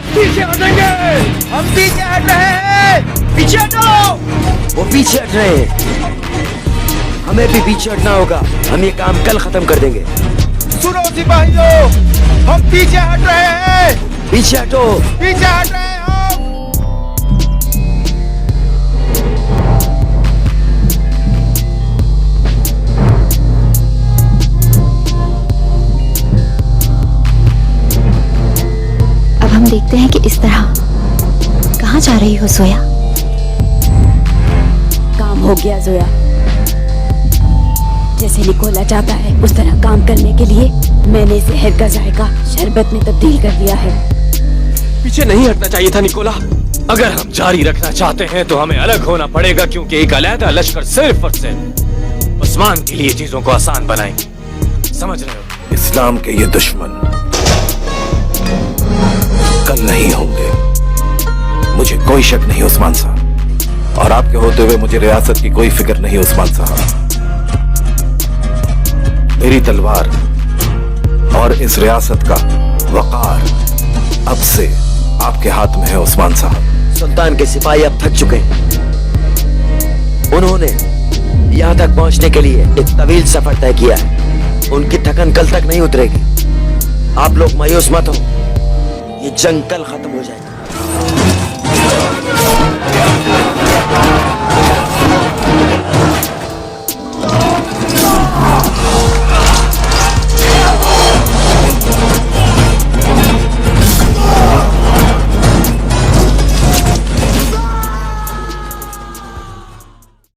पीछे हटेंगे। हम पीछे हट रहे हैं। पीछे हटो। वो पीछे हट रहे हैं, हमें भी पीछे हटना होगा। हम ये काम कल खत्म कर देंगे। सुनो सिपाहियों, हम पीछे हट रहे हैं। पीछे हटो। पीछे हट रहे हैं हम। अब हम देखते हैं कि इस तरह कहाँ जा रही हो जोया। काम हो गया जोया। जैसे निकोला चाहता है उस तरह काम करने के लिए मैंने जहर का जायका शरबत में तब्दील कर दिया है। पीछे नहीं हटना चाहिए था निकोला। अगर हम जारी रखना चाहते हैं तो हमें अलग होना पड़ेगा, क्योंकि एक अलग लश्कर सिर्फ और सिर्फ उस्मान के लिए चीजों को आसान बनाएंगे। समझ रहे हो? इस्लाम के ये दुश्मन कल नहीं होंगे। मुझे कोई शक नहीं उस्मान साहब, और आपके होते हुए मुझे रियासत की कोई फिक्र नहीं उस्मान साहब। मेरी तलवार और इस रियासत का वकार अब से आपके हाथ में है उस्मान साहब। सुल्तान के सिपाही अब थक चुके हैं। उन्होंने यहाँ तक पहुँचने के लिए एक तवील सफर तय किया है। उनकी थकन कल तक नहीं उतरेगी। आप लोग मायूस मत हो, ये जंग कल खत्म हो जाएगा।